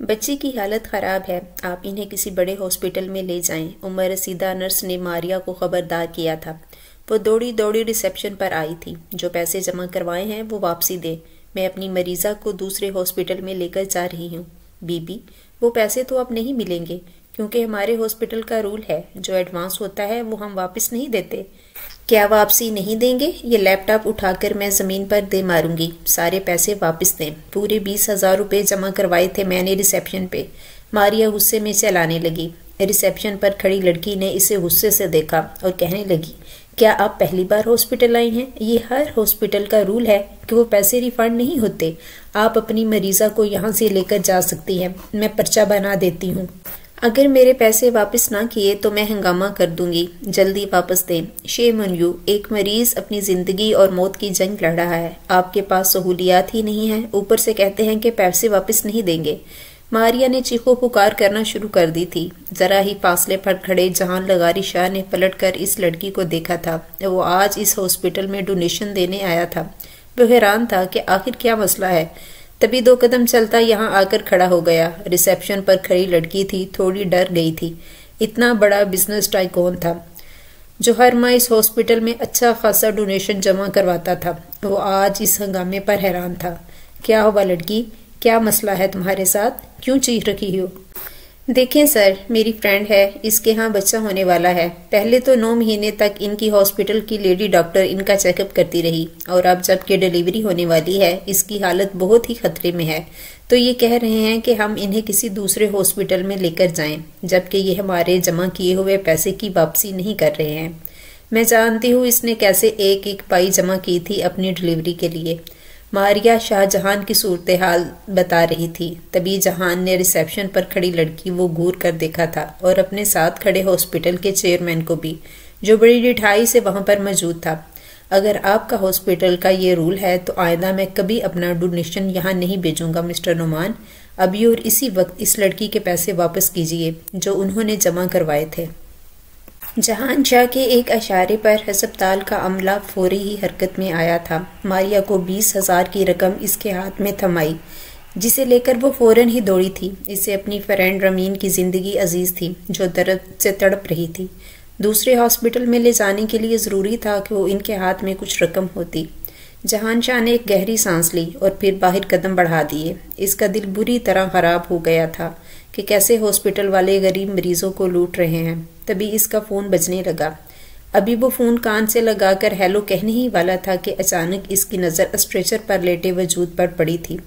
بچی کی حالت خراب ہے، آپ انہیں کسی بڑے ہاسپٹل میں لے جائیں۔ عمر رسیدہ نرس نے ماریا کو خبردار کیا تھا۔ وہ دوڑی دوڑی ریسیپشن پر آئی تھی۔ جو پیسے جمع کروائے ہیں وہ واپسی دیں، میں اپنی مریضہ کو دوسرے ہاسپٹل میں لے کر جا رہی ہوں۔ بی بی، وہ پیسے تو اب نہیں ملیں گے، کیونکہ ہمارے ہاسپٹل کا رول ہے جو ایڈوانس ہوتا ہے وہ ہم واپس نہیں دیتے۔ کیا واپسی نہیں دیں گے؟ یہ لیپ ٹاپ اٹھا کر میں زمین پر دے ماروں گی۔ سارے پیسے واپس دیں۔ پورے 20,000 روپے جمع کروائے تھے میں نے ریسیپشن پہ۔ ماریا غصے میں چلانے لگی۔ ریسیپشن پر کھڑی لڑکی نے اسے غصے سے دیکھا اور کہنے لگی، کیا آپ پہلی بار ہاسپٹل آئی ہیں؟ یہ ہر ہاسپٹل کا رول ہے کہ وہ پیسے ریفنڈ نہیں ہوتے۔ آپ اپنی مریضہ کو یہاں سے لے کر جا سکتی ہیں، میں پرچہ بنا دیتی ہوں۔ اگر میرے پیسے واپس نہ کیے تو میں ہنگامہ کر دوں گی۔ جلدی واپس دیں۔ شیم آن یو، ایک مریض اپنی زندگی اور موت کی جنگ لڑ رہا ہے، آپ کے پاس سہولیات ہی نہیں ہیں، اوپر سے کہتے ہیں کہ پیسے واپس نہیں دیں گے۔ ماریا نے چیخو پکار کرنا شروع کر دی تھی۔ ذرا ہی فاصلے پر کھڑے جہان لغاری شاہ نے پلٹ کر اس لڑکی کو دیکھا تھا۔ وہ آج اس ہاسپٹل میں ڈونیشن دینے آیا تھا۔ وہ حیران تھا کہ آخر کیا مسئلہ ہے۔ تبھی 2 قدم چلتا یہاں آ کر کھڑا ہو گیا۔ ریسیپشن پر کھڑی لڑکی تھی، تھوڑی ڈر گئی تھی۔ اتنا بڑا بزنس ٹائکون تھا جو ہر ماہ اس ہاسپٹل میں اچھا خاصا ڈونیشن جمع کرواتا تھا۔ وہ آج اس ہنگامے پر حیران تھا۔ کیا ہوا لڑکی؟ کیا مسئلہ ہے تمہارے ساتھ؟ کیوں چیخ رہی ہو؟ دیکھیں سر، میری فرینڈ ہے، اس کے ہاں بچہ ہونے والا ہے۔ پہلے تو 9 مہینے تک ان کی ہاسپٹل کی لیڈی ڈاکٹر ان کا چیک اپ کرتی رہی، اور اب جب کہ ڈیلیوری ہونے والی ہے اس کی حالت بہت ہی خطرے میں ہے، تو یہ کہہ رہے ہیں کہ ہم انہیں کسی دوسرے ہاسپٹل میں لے کر جائیں، جبکہ یہ ہمارے جمع کیے ہوئے پیسے کی واپسی نہیں کر رہے ہیں۔ میں جانتی ہوں اس نے کیسے ایک ایک پائی جمع کی تھی اپنی ڈیلیوری کے لیے۔ ماریا شاہ جہان کی صورتحال بتا رہی تھی۔ تبھی جہان نے ریسیپشن پر کھڑی لڑکی وہ گور کر دیکھا تھا، اور اپنے ساتھ کھڑے ہاسپٹل کے چیئرمین کو بھی، جو بڑی ڈٹھائی سے وہاں پر موجود تھا۔ اگر آپ کا ہاسپٹل کا یہ رول ہے تو آئندہ میں کبھی اپنا ڈونیشن یہاں نہیں بھیجوں گا مسٹر نعمان۔ ابھی اور اسی وقت اس لڑکی کے پیسے واپس کیجیے جو انہوں نے جمع کروائے تھے۔ جہان شاہ کے ایک اشارے پر ہسپتال کا عملہ فوری ہی حرکت میں آیا تھا۔ ماریا کو 20,000 کی رقم اس کے ہاتھ میں تھمائی، جسے لے کر وہ فوراً ہی دوڑی تھی۔ اسے اپنی فرینڈ رمین کی زندگی عزیز تھی جو درد سے تڑپ رہی تھی۔ دوسرے ہاسپٹل میں لے جانے کے لیے ضروری تھا کہ وہ ان کے ہاتھ میں کچھ رقم ہوتی۔ جہان شاہ نے ایک گہری سانس لی اور پھر باہر قدم بڑھا دیے۔ اس کا دل بری طرح خراب ہو گیا تھا کہ کیسے ہاسپٹل والے غریب مریضوں کو لوٹ رہے ہیں۔ تبھی اس کا فون بجنے لگا۔ ابھی وہ فون کان سے لگا کر ہیلو کہنے ہی والا تھا کہ اچانک اس کی نظر اسٹریچر پر لیٹے وجود پر پڑی تھی۔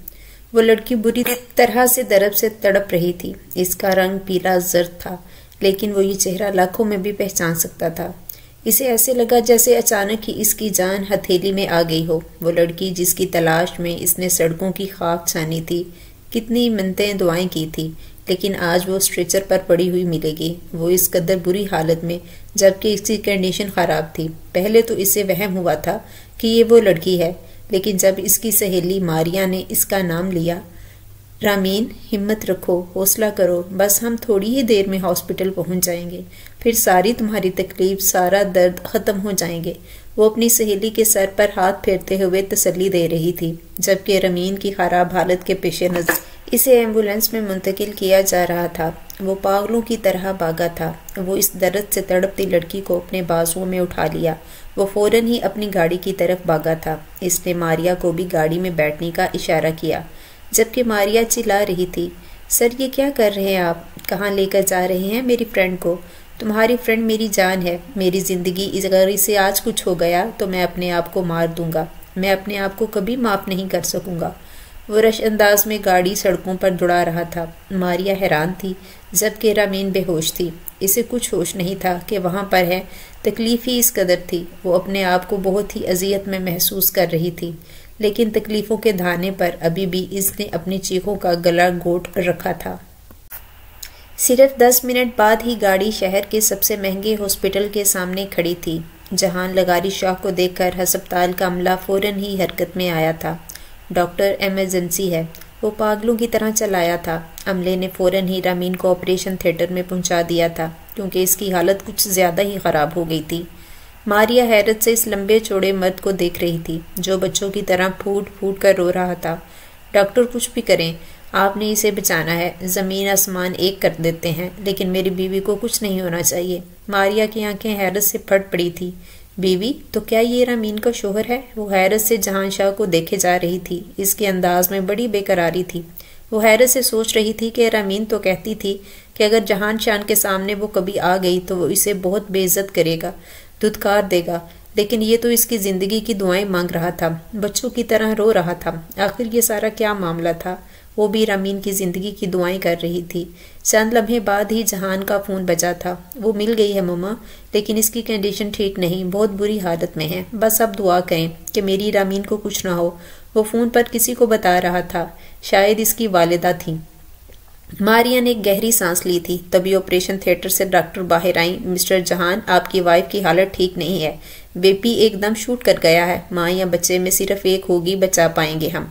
وہ لڑکی بری طرح سے درد سے تڑپ رہی تھی۔ اس کا رنگ پیلا زرد تھا، لیکن وہ یہ چہرہ لاکھوں میں بھی پہچان سکتا تھا۔ اسے ایسے لگا جیسے اچانک ہی اس کی جان ہتھیلی میں آ گئی ہو۔ وہ لڑکی جس کی تلاش میں اس نے سڑکوں کی خاک چھانی تھی، کتنی منتیں دعائیں کی تھی، لیکن آج وہ اسٹریچر پر پڑی ہوئی ملے گی، وہ اس قدر بری حالت میں، جبکہ اس کی کنڈیشن خراب تھی۔ پہلے تو اسے وہم ہوا تھا کہ یہ وہ لڑکی ہے، لیکن جب اس کی سہیلی ماریا نے اس کا نام لیا، رامین، ہمت رکھو، حوصلہ کرو، بس ہم تھوڑی ہی دیر میں ہاسپٹل پہنچ جائیں گے، پھر ساری تمہاری تکلیف، سارا درد ختم ہو جائیں گے۔ وہ اپنی سہیلی کے سر پر ہاتھ پھیرتے ہوئے تسلی دے رہی تھی، جبکہ رامین کی خراب حالت کے پیش نظر اسے ایمبولینس میں منتقل کیا جا رہا تھا۔ وہ پاگلوں کی طرح بھاگا تھا۔ وہ اس درد سے تڑپتی لڑکی کو اپنے بازوؤں میں اٹھا لیا۔ وہ فوراً ہی اپنی گاڑی کی طرف بھاگا تھا۔ اس نے ماریا کو بھی گاڑی میں بیٹھنے کا اشارہ کیا، جبکہ ماریا چلا رہی تھی، سر یہ کیا کر رہے ہیں آپ؟ کہاں لے کر جا رہے ہیں میری فرینڈ کو؟ تمہاری فرینڈ میری جان ہے، میری زندگی، اگر اسے آج کچھ ہو گیا تو میں اپنے آپ کو مار دوں گا، میں اپنے آپ کو کبھی معاف نہیں کر سکوں گا۔ وہ رش انداز میں گاڑی سڑکوں پر دوڑا رہا تھا۔ ماریا حیران تھی، جبکہ رامین بے ہوش تھی۔ اسے کچھ ہوش نہیں تھا کہ وہاں پر ہے، تکلیف ہی اس قدر تھی۔ وہ اپنے آپ کو بہت ہی اذیت میں محسوس کر رہی تھی، لیکن تکلیفوں کے دھانے پر ابھی بھی اس نے اپنی چیخوں کا گلا گھونٹ رکھا تھا۔ صرف 10 منٹ بعد ہی گاڑی شہر کے سب سے مہنگے ہاسپٹل کے سامنے کھڑی تھی۔ جہان لغاری شاہ کو دیکھ کر ہسپتال کا عملہ فوراً ہی حرکت میں آیا تھا۔ ڈاکٹر، ایمرجنسی ہے، وہ پاگلوں کی طرح چلایا تھا۔ عملے نے فوراً ہی رامین کو آپریشن تھیٹر میں پہنچا دیا تھا، کیونکہ اس کی حالت کچھ زیادہ ہی خراب ہو گئی تھی۔ ماریا حیرت سے اس لمبے چوڑے مرد کو دیکھ رہی تھی جو بچوں کی طرح پھوٹ پھوٹ کر رو رہا تھا۔ ڈاکٹر کچھ بھی کریں، آپ نے اسے بچانا ہے، زمین آسمان ایک کر دیتے ہیں، لیکن میری بیوی کو کچھ نہیں ہونا چاہیے۔ ماریا کی آنکھیں حیرت سے پھٹ پڑی تھی۔ بیوی؟ تو کیا یہ رامین کا شوہر ہے؟ وہ حیرت سے جہان شاہ کو دیکھے جا رہی تھی۔ اس کے انداز میں بڑی بے قراری تھی۔ وہ حیرت سے سوچ رہی تھی کہ رامین تو کہتی تھی کہ اگر جہان شاہ کے سامنے وہ کبھی آ گئی تو وہ اسے بہت بے عزت کرے گا، دھتکار دے گا، لیکن یہ تو اس کی زندگی کی دعائیں مانگ رہا تھا، بچوں کی طرح رو رہا تھا۔ آخر یہ سارا کیا معاملہ تھا؟ وہ بھی رامین کی زندگی کی دعائیں کر رہی تھی۔ چند لمحے بعد ہی جہان کا فون بجا تھا۔ وہ مل گئی ہے مما، لیکن اس کی کنڈیشن ٹھیک نہیں، بہت بری حالت میں ہے، بس اب دعا کریں کہ میری رامین کو کچھ نہ ہو۔ وہ فون پر کسی کو بتا رہا تھا، شاید اس کی والدہ تھیں۔ ماریا نے ایک گہری سانس لی تھی، تبھی آپریشن تھیٹر سے ڈاکٹر باہر آئیں۔ مسٹر جہان، آپ کی وائف کی حالت ٹھیک نہیں ہے، بیپی ایک دم شوٹ کر گیا ہے، ماں یا بچے میں صرف ایک ہوگی، بچا پائیں گے ہم۔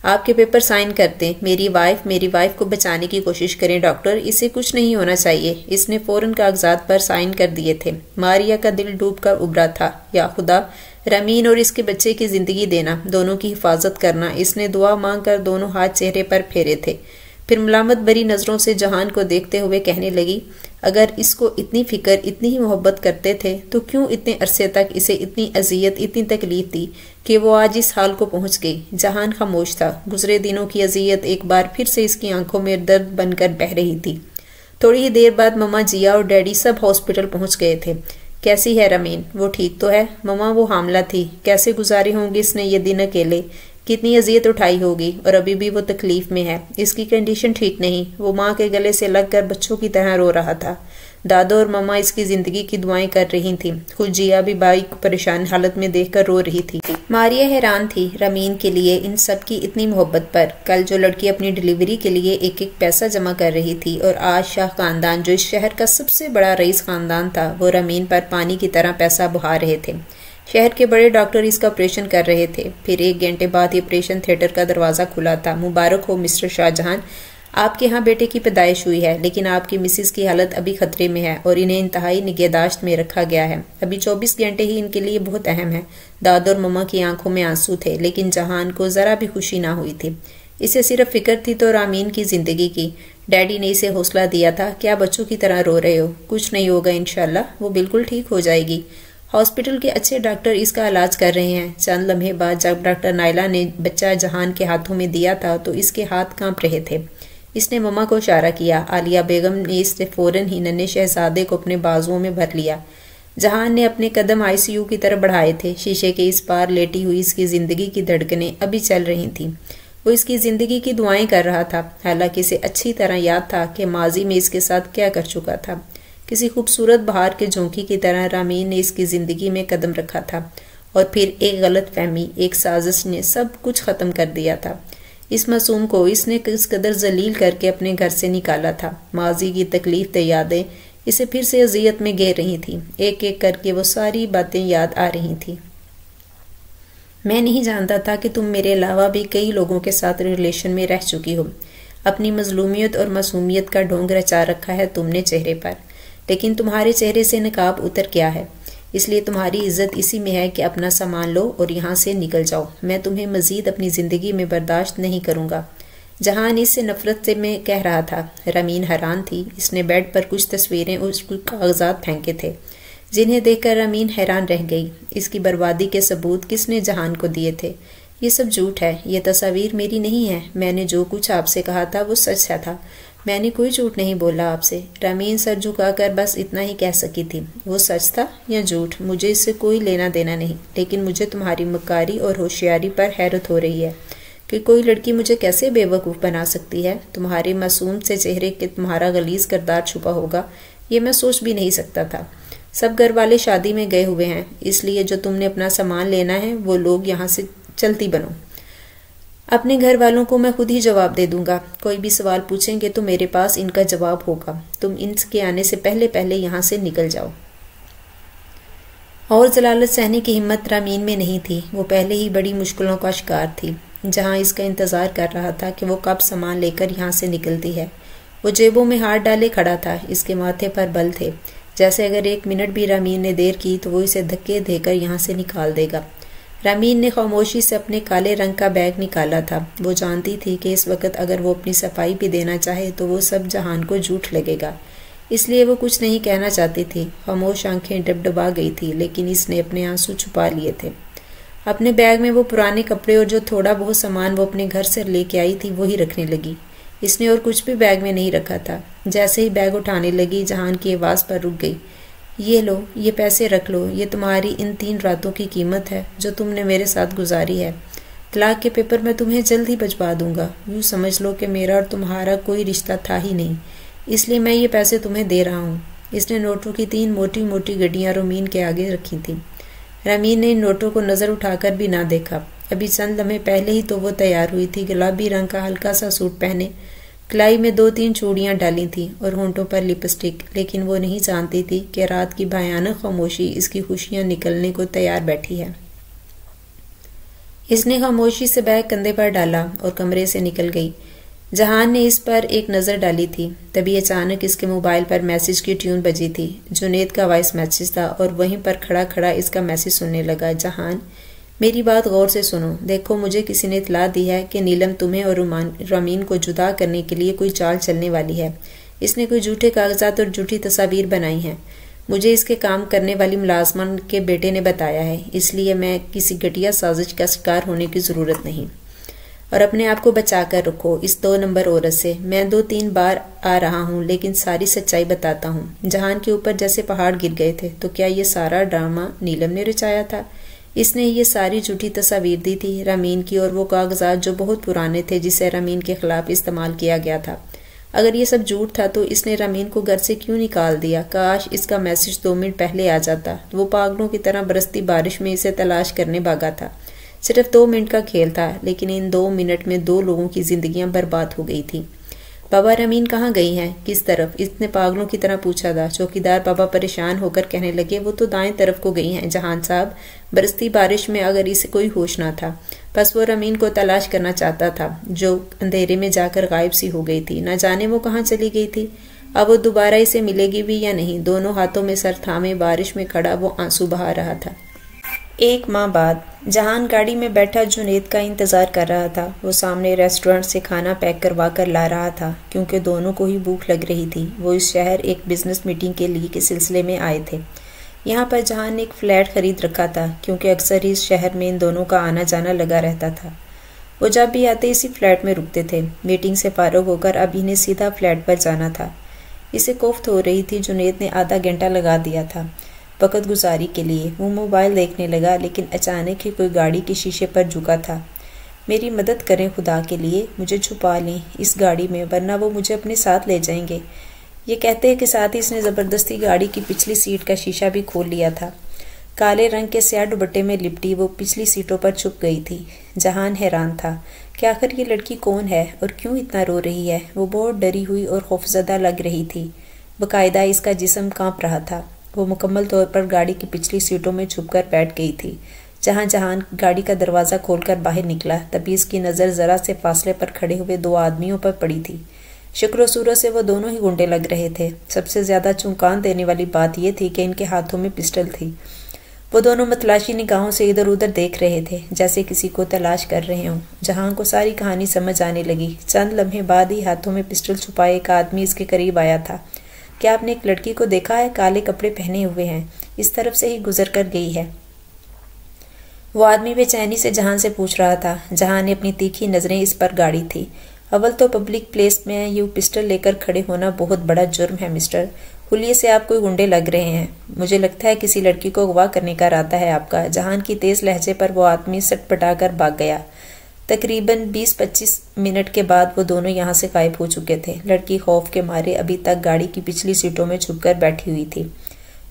آپ کے پیپر سائن کرتے، میری وائف کو بچانے کی کوشش کریں ڈاکٹر، اسے کچھ نہیں ہونا چاہیے۔ اس نے فوراً کاغذات پر سائن کر دیے تھے۔ ماریا کا دل ڈوب کر ابھرا تھا۔ یا خدا، رامین اور اس کے بچے کی زندگی دینا، دونوں کی حفاظت کرنا۔ اس نے دعا مانگ کر دونوں ہاتھ چہرے پر پھیرے تھے، پھر ملامت بری نظروں سے جہان کو دیکھتے ہوئے کہنے لگی، اگر اس کو اتنی فکر، اتنی ہی محبت کرتے تھے تو کیوں اتنے عرصے تک اسے اتنی اذیت، اتنی تکلیف دی کہ وہ آج اس حال کو پہنچ گئی؟ جہان خاموش تھا۔ گزرے دنوں کی اذیت ایک بار پھر سے اس کی آنکھوں میں درد بن کر بہہ رہی تھی۔ تھوڑی ہی دیر بعد مما، جیا اور ڈیڈی سب ہاسپٹل پہنچ گئے تھے۔ کیسی ہے رامین؟ وہ ٹھیک تو ہے مما، وہ حاملہ تھی، کیسے گزارے ہوں گے اس نے یہ دن اکیلے، کتنی اذیت اٹھائی ہوگی، اور ابھی بھی وہ تکلیف میں ہے، اس کی کنڈیشن ٹھیک نہیں۔ وہ ماں کے گلے سے لگ کر بچوں کی طرح رو رہا تھا۔ دادو اور مما اس کی زندگی کی دعائیں کر رہی تھیں، خود جیا بھی بائی کو پریشان حالت میں دیکھ کر رو رہی تھی۔ ماریا حیران تھی رامین کے لیے ان سب کی اتنی محبت پر۔ کل جو لڑکی اپنی ڈلیوری کے لیے ایک ایک پیسہ جمع کر رہی تھی، اور آج شاہ خاندان جو اس شہر کا سب سے بڑا رئیس خاندان تھا، وہ رامین پر پانی کی طرح پیسہ بہا رہے تھے۔ شہر کے بڑے ڈاکٹر اس کا آپریشن کر رہے تھے۔ پھر 1 گھنٹے بعد ہی آپریشن تھیٹر کا دروازہ کھلا تھا۔ مبارک ہو مسٹر شاہ جہان، آپ کے ہاں بیٹے کی پیدائش ہوئی ہے، لیکن آپ کی مسز کی حالت ابھی خطرے میں ہے اور انہیں انتہائی نگہداشت میں رکھا گیا ہے۔ ابھی 24 گھنٹے ہی ان کے لیے بہت اہم ہے۔ دادو اور مما کی آنکھوں میں آنسو تھے، لیکن جہان کو ذرا بھی خوشی نہ ہوئی تھی۔ اسے صرف فکر تھی تو رامین کی زندگی کی۔ ڈیڈی نے اسے حوصلہ دیا تھا، کیا بچوں کی طرح رو رہے ہو؟ کچھ نہیں ہوگا انشاءاللہ، وہ بالکل ٹھیک ہو جائے گی۔ ہاسپٹل کے اچھے ڈاکٹر اس کا علاج کر رہے ہیں۔ چند لمحے بعد جب ڈاکٹر نائلہ نے بچہ جہان کے ہاتھوں میں دیا تھا تو اس کے ہاتھ کانپ رہے تھے۔ اس نے مما کو اشارہ کیا۔ عالیہ بیگم نے اس سے فوراً ہی ننھے شہزادے کو اپنے بازوؤں میں بھر لیا۔ جہان نے اپنے قدم ICU کی طرف بڑھائے تھے۔ شیشے کے اس پار لیٹی ہوئی اس کی زندگی کی دھڑکنیں ابھی چل رہی تھیں۔ وہ اس کی زندگی کی دعائیں کر رہا تھا، حالانکہ اسے اچھی طرح یاد تھا کہ ماضی میں اس کے ساتھ کیا کر چکا تھا۔ کسی خوبصورت بہار کے جھونکی کی طرح رامین نے اس کی زندگی میں قدم رکھا تھا، اور پھر ایک غلط فہمی، ایک سازش نے سب کچھ ختم کر دیا تھا۔ اس معصوم کو اس نے کس قدر ذلیل کر کے اپنے گھر سے نکالا تھا۔ ماضی کی تکلیف دہ یادیں اسے پھر سے اذیت میں گھیر رہی تھیں۔ ایک ایک کر کے وہ ساری باتیں یاد آ رہی تھیں۔ میں نہیں جانتا تھا کہ تم میرے علاوہ بھی کئی لوگوں کے ساتھ ریلیشن میں رہ چکی ہو۔ اپنی مظلومیت اور معصومیت کا ڈھونگ رچا رکھا ہے تم نے چہرے پر، لیکن تمہارے چہرے سے نقاب اتر گیا ہے، اس لیے تمہاری عزت اسی میں ہے کہ اپنا سامان لو اور یہاں سے نکل جاؤ۔ میں تمہیں مزید اپنی زندگی میں برداشت نہیں کروں گا۔ جہان اس سے نفرت سے میں کہہ رہا تھا۔ رامین حیران تھی۔ اس نے بیڈ پر کچھ تصویریں اور کاغذات پھینکے تھے، جنہیں دیکھ کر رامین حیران رہ گئی۔ اس کی بربادی کے ثبوت کس نے جہان کو دیے تھے؟ یہ سب جھوٹ ہے، یہ تصاویر میری نہیں ہے۔ میں نے جو کچھ آپ سے کہا تھا وہ سچ تھا، میں نے کوئی جھوٹ نہیں بولا آپ سے۔ رامین سر جھکا کر بس اتنا ہی کہہ سکی تھی، وہ سچ تھا یا جھوٹ مجھے اس سے کوئی لینا دینا نہیں، لیکن مجھے تمہاری مکاری اور ہوشیاری پر حیرت ہو رہی ہے کہ کوئی لڑکی مجھے کیسے بے وقوف بنا سکتی ہے۔ تمہارے معصوم سے چہرے کے تمہارا غلیظ کردار چھپا ہوگا، یہ میں سوچ بھی نہیں سکتا تھا۔ سب گھر والے شادی میں گئے ہوئے ہیں، اس لیے جو تم نے اپنا سامان لینا ہے وہ لوگ یہاں سے چلتی بنو۔ اپنے گھر والوں کو میں خود ہی جواب دے دوں گا، کوئی بھی سوال پوچھیں گے تو میرے پاس ان کا جواب ہوگا۔ تم ان کے آنے سے پہلے پہلے یہاں سے نکل جاؤ۔ اور ضلالت سہنے کی ہمت رامین میں نہیں تھی۔ وہ پہلے ہی بڑی مشکلوں کا شکار تھی۔ جہاں اس کا انتظار کر رہا تھا کہ وہ کب سامان لے کر یہاں سے نکلتی ہے۔ وہ جیبوں میں ہاتھ ڈالے کھڑا تھا، اس کے ماتھے پر بل تھے، جیسے اگر 1 منٹ بھی رامین نے دیر کی تو وہ اسے دھکے دے کر یہاں سے نکال دے گا۔ رامین نے خاموشی سے اپنے کالے رنگ کا بیگ نکالا تھا۔ وہ جانتی تھی کہ اس وقت اگر وہ اپنی صفائی بھی دینا چاہے تو وہ سب جہان کو جھوٹ لگے گا، اس لیے وہ کچھ نہیں کہنا چاہتی تھی۔ خاموش آنکھیں ڈبڈبا گئی تھی، لیکن اس نے اپنے آنسو چھپا لیے تھے۔ اپنے بیگ میں وہ پرانے کپڑے اور جو تھوڑا بہت سامان وہ اپنے گھر سے لے کے آئی تھی وہی رکھنے لگی۔ اس نے اور کچھ بھی بیگ میں نہیں رکھا تھا۔ جیسے ہی بیگ اٹھانے لگی، جہان کی آواز پر رک گئی۔ یہ لو، یہ پیسے رکھ لو، یہ تمہاری ان 3 راتوں کی قیمت ہے جو تم نے میرے ساتھ گزاری ہے۔ طلاق کے پیپر میں تمہیں جلد ہی بھجوا دوں گا۔ یوں سمجھ لو کہ میرا اور تمہارا کوئی رشتہ تھا ہی نہیں، اس لیے میں یہ پیسے تمہیں دے رہا ہوں۔ اس نے نوٹوں کی 3 موٹی موٹی گڈیاں رامین کے آگے رکھی تھیں۔ رامین نے ان نوٹوں کو نظر اٹھا کر بھی نہ دیکھا۔ ابھی چند لمحے پہلے ہی تو وہ تیار ہوئی تھی، گلابی رنگ کا ہلکا سا سوٹ پہنے، کلائی میں 2-3 چوڑیاں ڈالی تھیں اور ہونٹوں پر لپسٹک، لیکن وہ نہیں جانتی تھی کہ رات کی بھیانک خاموشی اس کی خوشیاں نکلنے کو تیار بیٹھی ہے۔ اس نے خاموشی سے بیگ کندھے پر ڈالا اور کمرے سے نکل گئی۔ جہان نے اس پر ایک نظر ڈالی تھی، تبھی اچانک اس کے موبائل پر میسج کی ٹیون بجی تھی۔ جنید کا وائس میسج تھا اور وہیں پر کھڑا کھڑا اس کا میسج سننے لگا۔ جہان، میری بات غور سے سنو۔ دیکھو، مجھے کسی نے اطلاع دی ہے کہ نیلم تمہیں اور رامین کو جدا کرنے کے لیے کوئی چال چلنے والی ہے۔ اس نے کوئی جھوٹے کاغذات اور جھوٹی تصاویر بنائی ہیں۔ مجھے اس کے کام کرنے والی ملازمن کے بیٹے نے بتایا ہے، اس لیے میں کسی گھٹیا سازش کا شکار ہونے کی ضرورت نہیں۔ اور اپنے آپ کو بچا کر رکھو اس 2 نمبر عورت سے۔ میں 2-3 بار آ رہا ہوں، لیکن ساری سچائی بتاتا ہوں۔ جہان کے اوپر جیسے پہاڑ گر گئے تھے۔ تو کیا یہ سارا ڈرامہ نیلم نے رچایا تھا؟ اس نے یہ ساری جھوٹی تصاویر دی تھی رامین کی، اور وہ کاغذات جو بہت پرانے تھے جسے رامین کے خلاف استعمال کیا گیا تھا۔ اگر یہ سب جھوٹ تھا تو اس نے رامین کو گھر سے کیوں نکال دیا؟ کاش اس کا میسج 2 منٹ پہلے آ جاتا۔ وہ پاگلوں کی طرح برستی بارش میں اسے تلاش کرنے بھاگا تھا۔ صرف 2 منٹ کا کھیل تھا، لیکن ان 2 منٹ میں 2 لوگوں کی زندگیاں برباد ہو گئی تھیں۔ بابا، رامین کہاں گئی ہیں؟ کس طرف؟ اس نے پاگلوں کی طرح پوچھا تھا۔ چوکیدار بابا پریشان ہو کر کہنے لگے، وہ تو دائیں طرف کو گئی ہیں جہان صاحب۔ برستی بارش میں اگر اسے کوئی ہوش نہ تھا، بس وہ رامین کو تلاش کرنا چاہتا تھا جو اندھیرے میں جا کر غائب سی ہو گئی تھی۔ نہ جانے وہ کہاں چلی گئی تھی۔ اب وہ دوبارہ اسے ملے گی بھی یا نہیں؟ دونوں ہاتھوں میں سر تھامے بارش میں کھڑا وہ آنسو بہا رہا تھا۔ 1 ماہ بعد جہان گاڑی میں بیٹھا جنید کا انتظار کر رہا تھا۔ وہ سامنے ریسٹورنٹ سے کھانا پیک کروا کر لا رہا تھا، کیونکہ دونوں کو ہی بھوک لگ رہی تھی۔ وہ اس شہر ایک بزنس میٹنگ کے سلسلے میں آئے تھے۔ یہاں پر جہان نے ایک فلیٹ خرید رکھا تھا، کیونکہ اکثر ہی اس شہر میں ان دونوں کا آنا جانا لگا رہتا تھا۔ وہ جب بھی آتے اسی فلیٹ میں رکتے تھے۔ میٹنگ سے فارغ ہو کر اب انہیں سیدھا فلیٹ پر جانا تھا۔ اسے کوفت ہو رہی تھی۔ جنید نے آدھا گھنٹہ لگا دیا تھا وقت گزاری کے لیے۔ وہ موبائل دیکھنے لگا، لیکن اچانک ہی کوئی گاڑی کے شیشے پر جھکا تھا۔ میری مدد کریں خدا کے لیے، مجھے چھپا لیں اس گاڑی میں، ورنہ وہ مجھے اپنے ساتھ لے جائیں گے۔ یہ کہتے کہ ساتھ ہی اس نے زبردستی گاڑی کی پچھلی سیٹ کا شیشہ بھی کھول لیا تھا۔ کالے رنگ کے سیاہ دوپٹے میں لپٹی وہ پچھلی سیٹوں پر چھپ گئی تھی۔ جہان حیران تھا کہ آخر یہ لڑکی کون ہے اور کیوں اتنا رو رہی ہے۔ وہ بہت ڈری ہوئی اور خوفزدہ لگ رہی تھی۔ باقاعدہ اس کا جسم کانپ رہا تھا۔ وہ مکمل طور پر گاڑی کی پچھلی سیٹوں میں چھپ کر بیٹھ گئی تھی۔ جہان گاڑی کا دروازہ کھول کر باہر نکلا، تبھی اس کی نظر ذرا سے فاصلے پر کھڑے ہوئے 2 آدمیوں پر پڑی تھی۔ شکل و صورت سے وہ دونوں ہی گنڈے لگ رہے تھے۔ سب سے زیادہ چونکان دینے والی بات یہ تھی کہ ان کے ہاتھوں میں پسٹل تھی۔ وہ دونوں متلاشی نگاہوں سے ادھر ادھر دیکھ رہے تھے، جیسے کسی کو تلاش کر رہے ہوں۔ جہان کو ساری کہانی سمجھ آنے لگی۔ چند لمحے بعد ہی ہاتھوں میں پسٹل چھپائے ایک آدمی اس کے قریب آیا تھا۔ کیا آپ نے ایک لڑکی کو دیکھا ہے؟ کالے کپڑے پہنے ہوئے ہیں، اس طرف سے ہی گزر کر گئی ہے۔ وہ آدمی بے چینی سے جہان سے پوچھ رہا تھا۔ جہان نے اپنی تیکھی نظریں اس پر گاڑی تھی۔ اول تو پبلک پلیس میں یہ پسٹل لے کر کھڑے ہونا بہت بڑا جرم ہے مسٹر۔ حلیے سے آپ کوئی گنڈے لگ رہے ہیں۔ مجھے لگتا ہے کسی لڑکی کو اغوا کرنے کا ارادہ ہے آپ کا۔ جہان کی تیز لہجے پر وہ آدمی سٹ پٹا کر بھاگ گیا۔ تقریباً 20-25 منٹ کے بعد وہ دونوں یہاں سے غائب ہو چکے تھے۔ لڑکی خوف کے مارے ابھی تک گاڑی کی پچھلی سیٹوں میں چھپ کر بیٹھی ہوئی تھی۔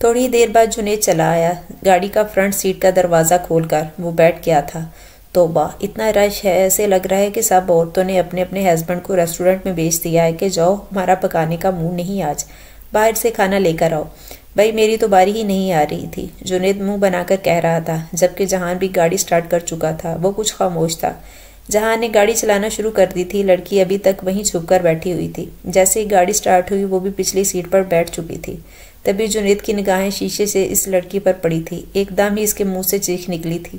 تھوڑی دیر بعد جنید چلا آیا، گاڑی کا فرنٹ سیٹ کا دروازہ کھول کر۔ وہ بیٹھ گیا تھا۔ توبہ، اتنا رش ہے، ایسے لگ رہا ہے کہ سب عورتوں نے اپنے اپنے ہسبینڈ کو ریسٹورنٹ میں بھیج دیا ہے کہ جاؤ، ہمارا پکانے کا منہ نہیں آج، باہر سے کھانا لے کر آؤ۔ بھائی میری تو باری ہی نہیں آ رہی تھی، جنید منہ بنا کر کہہ رہا تھا، جبکہ جہان بھی گاڑی سٹارٹ کر چکا تھا۔ وہ کچھ خاموش تھا۔ جہان نے گاڑی چلانا شروع کر دی تھی۔ لڑکی ابھی تک وہیں چھپ کر بیٹھی ہوئی تھی۔ جیسے ہی گاڑی سٹارٹ ہوئی وہ بھی پچھلی سیٹ پر بیٹھ چکی تھی۔ تبھی جنید کی نگاہیں شیشے سے اس لڑکی پر پڑی تھی۔ ایک دم ہی اس کے منہ سے چیخ نکلی تھی،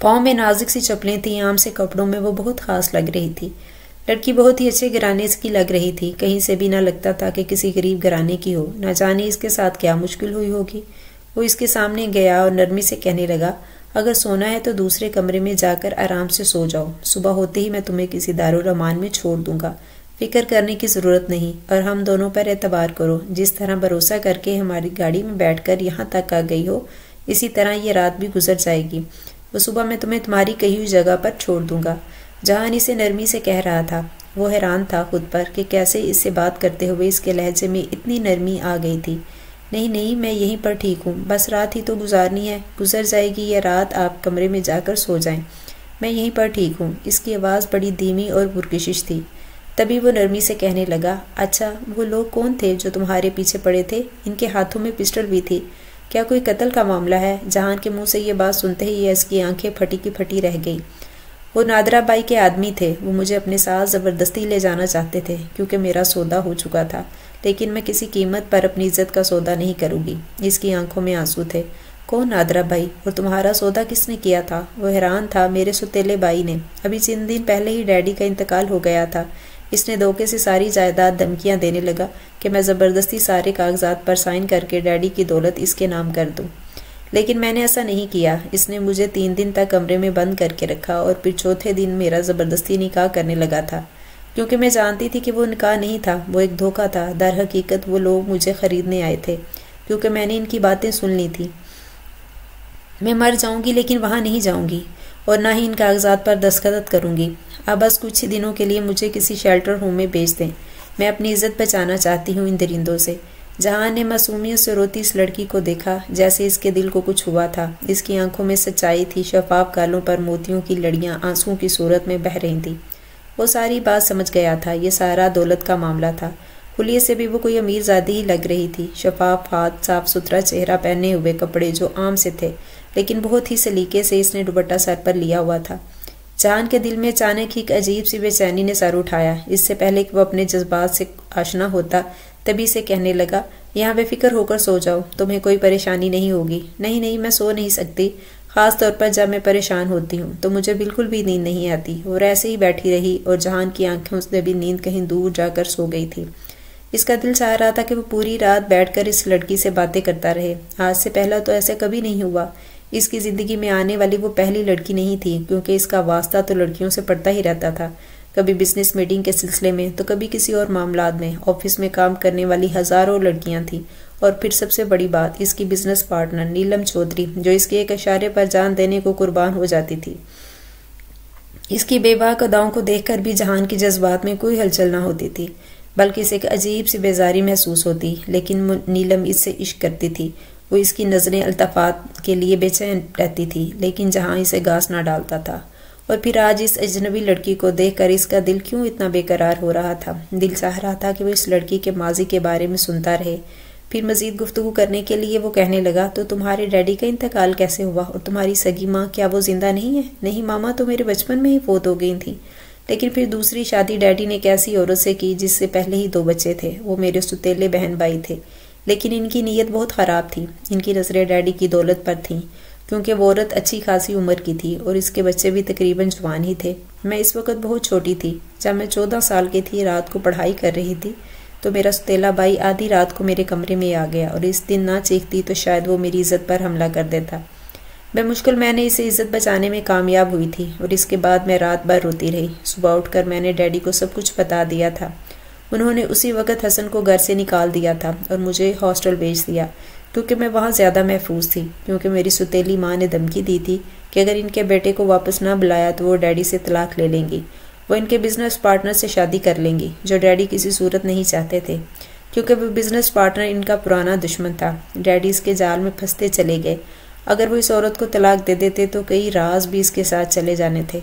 پاؤں میں نازک سی چپلیں تھیں، عام سے کپڑوں میں وہ بہت خاص لگ رہی تھی۔ لڑکی بہت ہی اچھے گھرانے کی لگ رہی تھی، کہیں سے بھی نہ لگتا تھا کہ کسی غریب گھرانے کی ہو۔ نہ جانے اس کے ساتھ کیا مشکل ہوئی ہوگی۔ وہ اس کے سامنے گیا اور نرمی سے کہنے لگا، اگر سونا ہے تو دوسرے کمرے میں جا کر آرام سے سو جاؤ، صبح ہوتے ہی میں تمہیں کسی دارالامان میں چھوڑ دوں گا، فکر کرنے کی ضرورت نہیں، اور ہم دونوں پر اعتبار کرو، جس طرح بھروسہ کر کے ہماری گاڑی میں بیٹھ کر یہاں تک آ گئی ہو، اسی طرح یہ رات بھی گزر جائے گی، وہ صبح میں تمہیں تمہاری کہی ہوئی جگہ پر چھوڑ دوں گا۔ جہان اسے نرمی سے کہہ رہا تھا۔ وہ حیران تھا خود پر کہ کیسے اس سے بات کرتے ہوئے اس کے لہجے میں اتنی نرمی آ گئی تھی۔ نہیں نہیں، میں یہیں پر ٹھیک ہوں، بس رات ہی تو گزارنی ہے، گزر جائے گی یہ رات، آپ کمرے میں جا کر سو جائیں، میں یہیں پر ٹھیک ہوں۔ اس کی آواز بڑی دھیمی اور پرکشش تھی۔ تبھی وہ نرمی سے کہنے لگا، اچھا وہ لوگ کون تھے جو تمہارے پیچھے پڑے تھے؟ ان کے ہاتھوں میں پسٹل بھی تھی، کیا کوئی قتل کا معاملہ ہے؟ جہان کے منہ سے یہ بات سنتے ہی اس کی آنکھیں پھٹی کی پھٹی رہ گئی۔ وہ نادرہ بائی کے آدمی تھے، وہ مجھے اپنے ساتھ زبردستی لے جانا چاہتے تھے کیونکہ میرا سودا ہو چکا تھا، لیکن میں کسی قیمت پر اپنی عزت کا سودا نہیں کروں گی۔ اس کی آنکھوں میں آنسو تھے۔ کون نادرہ بھائی؟ اور تمہارا سودا کس نے کیا تھا؟ وہ حیران تھا۔ میرے سوتیلے بھائی نے، ابھی چند دن پہلے ہی ڈیڈی کا انتقال ہو گیا تھا۔ اس نے دھوکے سے ساری جائیداد دھمکیاں دینے لگا کہ میں زبردستی سارے کاغذات پر سائن کر کے ڈیڈی کی دولت اس کے نام کر دوں، لیکن میں نے ایسا نہیں کیا۔ اس نے مجھے 3 دن تک کمرے میں بند کر کے رکھا اور پھر چوتھے دن میرا زبردستی نکاح کرنے لگا تھا، کیونکہ میں جانتی تھی کہ وہ نکاح نہیں تھا، وہ ایک دھوکہ تھا۔ در حقیقت وہ لوگ مجھے خریدنے آئے تھے، کیونکہ میں نے ان کی باتیں سن لی تھی۔ میں مر جاؤں گی لیکن وہاں نہیں جاؤں گی، اور نہ ہی ان کاغذات پر دستخط کروں گی۔ اب بس کچھ ہی دنوں کے لیے مجھے کسی شیلٹر ہوم میں بھیج دیں، میں اپنی عزت بچانا چاہتی ہوں ان درندوں سے۔ جہان نے معصومیت سے روتی اس لڑکی کو دیکھا، جیسے اس کے دل کو کچھ ہوا تھا۔ اس کی آنکھوں میں سچائی تھی، شفاف گالوں پر موتیوں کی لڑیاں آنسوؤں کی صورت میں بہہ رہی تھیں۔ وہ ساری بات سمجھ گیا تھا، یہ سارا دولت کا معاملہ تھا۔ خلیے سے بھی وہ کوئی امیر زادی ہی لگ رہی تھی، شفاف ہاتھ، صاف ستھرا چہرہ، پہنے ہوئے کپڑے جو عام سے تھے، لیکن بہت ہی سلیقے سے اس نے دوپٹہ سر پر لیا ہوا تھا۔ جہان کے دل میں اچانک ایک عجیب سی بے چینی نے سر اٹھایا۔ اس سے پہلے کہ وہ اپنے جذبات سے آشنا ہوتا، تبھی سے کہنے لگا، یہاں بے فکر ہو کر سو جاؤ، تمہیں کوئی پریشانی نہیں ہوگی۔ نہیں نہیں، میں سو نہیں سکتی، خاص طور پر جب میں پریشان ہوتی ہوں تو مجھے بالکل بھی نیند نہیں آتی۔ اور ایسے ہی بیٹھی رہی اور جہان کی آنکھیں اس نے بھی نیند کہیں دور جا کر سو گئی تھی۔ اس کا دل چاہ رہا تھا کہ وہ پوری رات بیٹھ کر اس لڑکی سے باتیں کرتا رہے۔ آج سے پہلا تو ایسا کبھی نہیں ہوا۔ اس کی زندگی میں آنے والی وہ پہلی لڑکی نہیں تھی، کیونکہ اس کا واسطہ تو لڑکیوں سے پڑتا ہی رہتا تھا، کبھی بزنس میٹنگ کے سلسلے میں تو کبھی کسی اور معاملات میں۔ آفس میں کام کرنے والی ہزاروں لڑکیاں تھیں، اور پھر سب سے بڑی بات، اس کی بزنس پارٹنر نیلم چودھری، جو اس کے ایک اشارے پر جان دینے کو قربان ہو جاتی تھی۔ اس کی بے باک اداؤں کو دیکھ کر بھی جہان کی جذبات میں کوئی ہلچل نہ ہوتی تھی، بلکہ اسے ایک عجیب سی بیزاری محسوس ہوتی۔ لیکن نیلم اس سے عشق کرتی تھی، وہ اس کی نظریں التفات کے لیے بے چین رہتی تھی، لیکن جہاں اسے گاس نہ ڈالتا تھا۔ اور پھر آج اس اجنبی لڑکی کو دیکھ کر اس کا دل کیوں اتنا بے قرار ہو رہا تھا؟ دل چاہ رہا تھا کہ وہ اس لڑکی کے ماضی کے بارے میں سنتا رہے۔ پھر مزید گفتگو کرنے کے لیے وہ کہنے لگا، تو تمہارے ڈیڈی کا انتقال کیسے ہوا؟ اور تمہاری سگی ماں، کیا وہ زندہ نہیں ہے؟ نہیں، ماما تو میرے بچپن میں ہی فوت ہو گئی تھیں۔ لیکن پھر دوسری شادی ڈیڈی نے ایک ایسی عورت سے کی جس سے پہلے ہی 2 بچے تھے، وہ میرے سوتیلے بہن بھائی تھے۔ لیکن ان کی نیت بہت خراب تھی، ان کی نظریں ڈیڈی کی دولت پر تھیں، کیونکہ وہ عورت اچھی خاصی عمر کی تھی اور اس کے بچے بھی تقریباً جوان ہی تھے۔ میں اس وقت بہت چھوٹی تھی، جب میں 14 سال کی تھی، رات کو پڑھائی کر رہی تھی، تو میرا سوتیلا بھائی آدھی رات کو میرے کمرے میں آ گیا، اور اس دن نہ چیختی تو شاید وہ میری عزت پر حملہ کر دیتا۔ بمشکل میں نے اسے عزت بچانے میں کامیاب ہوئی تھی، اور اس کے بعد میں رات بھر روتی رہی۔ صبح اٹھ کر میں نے ڈیڈی کو سب کچھ بتا دیا تھا۔ انہوں نے اسی وقت حسن کو گھر سے نکال دیا تھا اور مجھے ہاسٹل بھیج دیا، کیونکہ میں وہاں زیادہ محفوظ تھی، کیونکہ میری سوتیلی ماں نے دھمکی دی تھی کہ اگر ان کے بیٹے کو واپس نہ بلایا تو وہ ڈیڈی سے طلاق لے لیں گی، وہ ان کے بزنس پارٹنر سے شادی کر لیں گی، جو ڈیڈی کسی صورت نہیں چاہتے تھے، کیونکہ وہ بزنس پارٹنر ان کا پرانا دشمن تھا۔ ڈیڈی اس کے جال میں پھنستے چلے گئے۔ اگر وہ اس عورت کو طلاق دے دیتے تو کئی راز بھی اس کے ساتھ چلے جانے تھے۔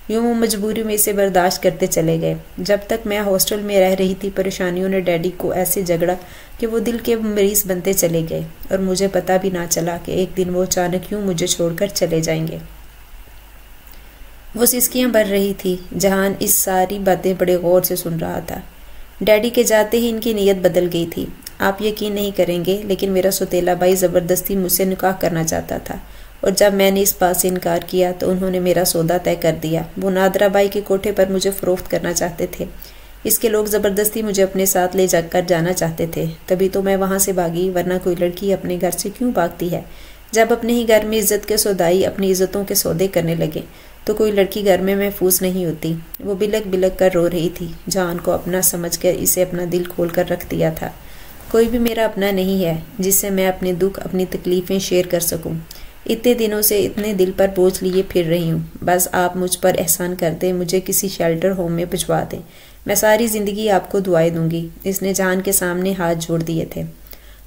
یوں وہ مجبوری میں اسے برداشت کرتے چلے گئے۔ جب تک میں ہاسٹل میں رہ رہی تھی، پریشانیوں نے ڈیڈی کو ایسے جھگڑا کہ وہ دل کے مریض بنتے چلے گئے، اور مجھے پتہ بھی نہ چلا کہ ایک دن وہ اچانک یوں مجھے چھوڑ کر چلے جائیں گے۔ وہ سسکیاں بھر رہی تھی۔ جہان اس ساری باتیں بڑے غور سے سن رہا تھا۔ ڈیڈی کے جاتے ہی ان کی نیت بدل گئی تھی۔ آپ یقین نہیں کریں گے، لیکن میرا سوتیلا بھائی زبردستی مجھ سے نکاح کرنا چاہتا تھا۔ اور جب میں نے اس بات سے انکار کیا تو انہوں نے میرا سودا طے کر دیا۔ وہ نادرہ بائی کے کوٹھے پر مجھے فروخت کرنا چاہتے تھے۔ اس کے لوگ زبردستی مجھے اپنے ساتھ لے جا کر جانا چاہتے تھے، تبھی تو میں وہاں سے بھاگی، ورنہ کوئی لڑکی اپنے گھر سے کیوں بھاگتی ہے؟ جب اپنے ہی گھر میں عزت کے سودائی اپنی عزتوں کے سودے کرنے لگے تو کوئی لڑکی گھر میں محفوظ نہیں ہوتی۔ وہ بلک بلک کر رو رہی تھی۔ جان کو اپنا سمجھ کر اسے اپنا دل کھول کر رکھ دیا تھا۔ کوئی بھی میرا اپنا نہیں ہے جس سے میں اپنے دکھ اپنی تکلیفیں شیئر کر سکوں۔ اتنے دنوں سے اتنے دل پر بوجھ لیے پھر رہی ہوں۔ بس آپ مجھ پر احسان کر دیں، مجھے کسی شیلٹر ہوم میں بھجوا دیں، میں ساری زندگی آپ کو دعائیں دوں گی۔ اس نے جان کے سامنے ہاتھ جوڑ دیے تھے۔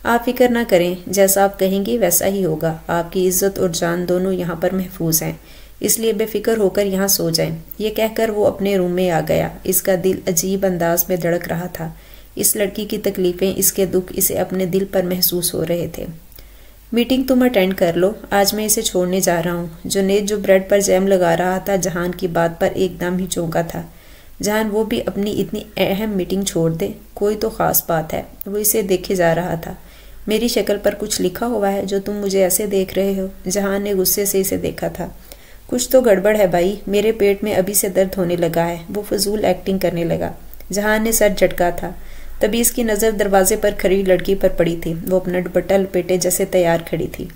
آپ فکر نہ کریں، جیسا آپ کہیں گے ویسا ہی ہوگا۔ آپ کی عزت اور جان دونوں یہاں پر محفوظ ہیں، اس لیے بے فکر ہو کر یہاں سو جائیں۔ یہ کہہ کر وہ اپنے روم میں آ گیا۔ اس کا دل عجیب انداز میں دھڑک رہا تھا۔ اس لڑکی کی تکلیفیں، اس کے دکھ اسے اپنے دل پر محسوس ہو رہے تھے۔ میٹنگ تم اٹینڈ کر لو، آج میں اسے چھوڑنے جا رہا ہوں۔ جنید جو بریڈ پر جیم لگا رہا تھا جہان کی بات پر ایک دم ہی چونکا تھا۔ جہان وہ بھی اپنی اتنی اہم میٹنگ چھوڑ دے، کوئی تو خاص بات ہے۔ وہ اسے دیکھے جا رہا تھا۔ میری شکل پر کچھ لکھا ہوا ہے جو تم مجھے ایسے دیکھ رہے ہو؟ جہان نے غصے سے اسے دیکھا تھا۔ کچھ تو گڑبڑ ہے بھائی، میرے پیٹ میں ابھی سے درد ہونے لگا ہے۔ وہ فضول ایکٹنگ کرنے لگا۔ جہان نے سر جھٹکا تھا۔ تبھی اس کی نظر دروازے پر کھڑی لڑکی پر پڑی تھی۔ وہ اپنا دوپٹہ لپیٹے جیسے تیار کھڑی تھی۔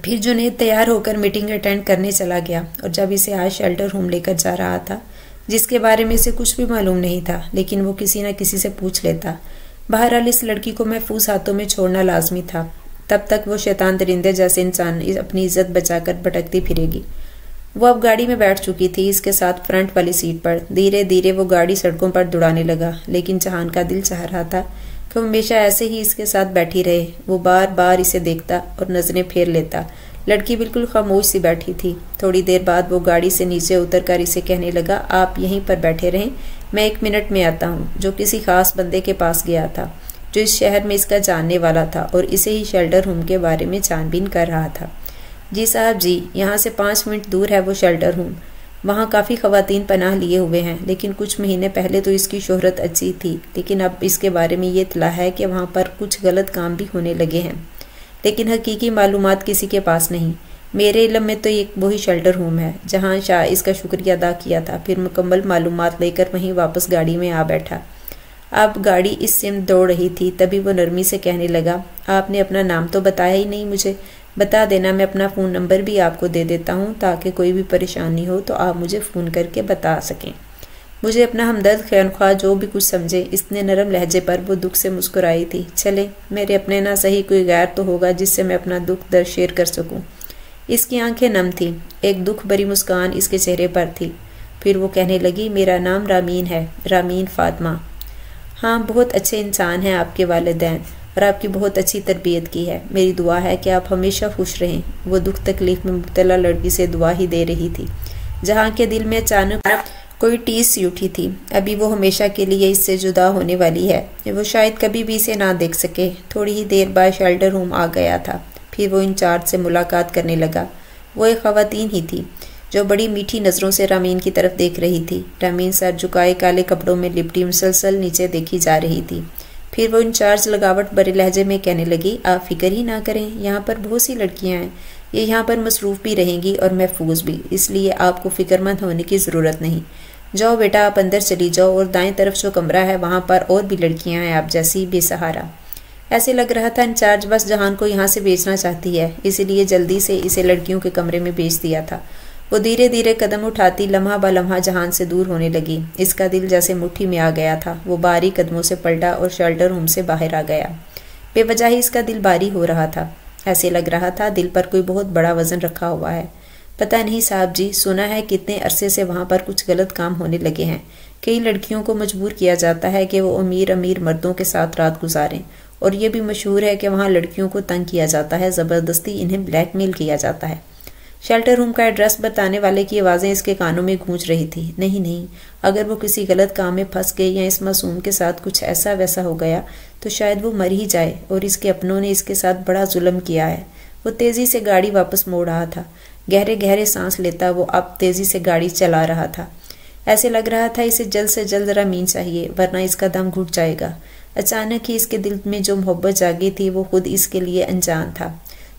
پھر جنید تیار ہو کر میٹنگ اٹینڈ کرنے چلا گیا، اور جب اسے آج شیلٹر ہوم لے کر جا رہا تھا جس کے بارے میں اسے کچھ بھی معلوم نہیں تھا، لیکن وہ کسی نہ کسی سے پوچھ لیتا۔ بہرحال اس لڑکی کو محفوظ ہاتھوں میں چھوڑنا لازمی تھا۔ تب تک وہ شیطان درندے جیسے انسان اپنی عزت بچا کر بھٹکتی پھرے گی۔ وہ اب گاڑی میں بیٹھ چکی تھی، اس کے ساتھ فرنٹ والی سیٹ پر۔ دھیرے دھیرے وہ گاڑی سڑکوں پر دوڑانے لگا، لیکن جہان کا دل چاہ رہا تھا کہ وہ ہمیشہ ایسے ہی اس کے ساتھ بیٹھی رہے۔ وہ بار بار اسے دیکھتا اور نظریں پھیر لیتا۔ لڑکی بالکل خاموش سی بیٹھی تھی۔ تھوڑی دیر بعد وہ گاڑی سے نیچے اتر کر اسے کہنے لگا، آپ یہیں پر بیٹھے رہیں، میں 1 منٹ میں آتا ہوں۔ جو کسی خاص بندے کے پاس گیا تھا جو اس شہر میں اس کا جاننے والا تھا اور اسے ہی شیلٹر ہوم کے بارے میں چھان بین کر رہا تھا۔ جی صاحب جی، یہاں سے 5 منٹ دور ہے وہ شیلٹر ہوم۔ وہاں کافی خواتین پناہ لیے ہوئے ہیں، لیکن کچھ مہینے پہلے تو اس کی شہرت اچھی تھی، لیکن اب اس کے بارے میں یہ اطلاع ہے کہ وہاں پر کچھ غلط کام بھی ہونے لگے ہیں، لیکن حقیقی معلومات کسی کے پاس نہیں۔ میرے علم میں تو یہ وہی شیلٹر ہوم ہے۔ جہاں شاہ اس کا شکریہ ادا کیا تھا، پھر مکمل معلومات لے کر وہیں واپس گاڑی میں آ بیٹھا۔ اب گاڑی اس سمت دوڑ رہی تھی، تبھی وہ نرمی سے کہنے لگا، آپ نے اپنا نام تو بتایا ہی نہیں مجھے۔ بتا دینا، میں اپنا فون نمبر بھی آپ کو دے دیتا ہوں تاکہ کوئی بھی پریشانی ہو تو آپ مجھے فون کر کے بتا سکیں۔ مجھے اپنا ہمدرد خیرخواہ جو بھی کچھ سمجھے۔ اتنے نرم لہجے پر وہ دکھ سے مسکرائی تھی۔ چلے، میرے اپنے نہ صحیح کوئی غیر تو ہوگا جس سے میں اپنا دکھ درد شیئر کر سکوں۔ اس کی آنکھیں نم تھیں، ایک دکھ بھری مسکان اس کے چہرے پر تھی۔ پھر وہ کہنے لگی، میرا نام رامین ہے، رامین فاطمہ۔ ہاں، بہت اچھے انسان ہیں آپ کے والدین، اور آپ کی بہت اچھی تربیت کی ہے۔ میری دعا ہے کہ آپ ہمیشہ خوش رہیں۔ وہ دکھ تکلیف میں مبتلا لڑکی سے دعا ہی دے رہی تھی، جہاں کے دل میں اچانک کوئی ٹیس سی اٹھی تھی۔ ابھی وہ ہمیشہ کے لیے اس سے جدا ہونے والی ہے، وہ شاید کبھی بھی اسے نہ دیکھ سکے۔ تھوڑی ہی دیر بعد شیلٹر ہوم آ گیا تھا۔ پھر وہ انچارج سے ملاقات کرنے لگا۔ وہ ایک خواتین ہی تھی جو بڑی میٹھی نظروں سے رامین کی طرف دیکھ رہی تھی۔ رامین سر جھکائے کالے کپڑوں میں لپٹی مسلسل نیچے دیکھی جا رہی تھی۔ پھر وہ انچارج لگاوٹ بھرے لہجے میں کہنے لگی، آپ فکر ہی نہ کریں، یہاں پر بہت سی لڑکیاں ہیں، یہ یہاں پر مصروف بھی رہیں گی اور محفوظ بھی، اس لیے آپ کو فکر مند ہونے کی ضرورت نہیں۔ جاؤ بیٹا، آپ اندر چلی جاؤ، اور دائیں طرف جو کمرہ ہے وہاں پر اور بھی لڑکیاں ہیں آپ جیسی بے سہارا۔ ایسے لگ رہا تھا انچارج بس جہان کو یہاں سے بھیجنا چاہتی ہے، اسی لیے جلدی سے اسے لڑکیوں کے کمرے میں بھیج دیا تھا۔ وہ دھیرے دھیرے قدم اٹھاتی لمحہ با لمحہ جہان سے دور ہونے لگی۔ اس کا دل جیسے مٹھی میں آ گیا تھا۔ وہ بھاری قدموں سے پلٹا اور شیلٹر ہوم سے باہر آ گیا۔ بے وجہ ہی اس کا دل بھاری ہو رہا تھا، ایسے لگ رہا تھا دل پر کوئی بہت بڑا وزن رکھا ہوا ہے۔ پتہ نہیں صاحب جی، سنا ہے کتنے عرصے سے وہاں پر کچھ غلط کام ہونے لگے ہیں۔ کئی لڑکیوں کو مجبور کیا جاتا ہے کہ وہ امیر مردوں کے ساتھ رات گزاریں، اور یہ بھی مشہور ہے کہ وہاں لڑکیوں کو تنگ کیا جاتا ہے، زبردستی انہیں بلیک میل کیا جاتا ہے۔ شیلٹر روم کا ایڈریس بتانے والے کی آوازیں اس کے کانوں میں گونج رہی تھی۔ نہیں، اگر وہ کسی غلط کام میں پھنس گئی یا اس معصوم کے ساتھ کچھ ایسا ویسا ہو گیا تو شاید وہ مر ہی جائے، اور اس کے اپنوں نے اس کے ساتھ بڑا ظلم کیا ہے۔ وہ تیزی سے گاڑی واپس موڑ رہا تھا۔ گہرے گہرے سانس لیتا وہ اب تیزی سے گاڑی چلا رہا تھا۔ ایسے لگ رہا تھا اسے جلد سے جلد رامین چاہیے، ورنہ اس کا دم گھٹ جائے گا۔ اچانک ہی اس کے دل میں جو محبت جاگی تھی وہ خود اس کے لیے انجان تھا۔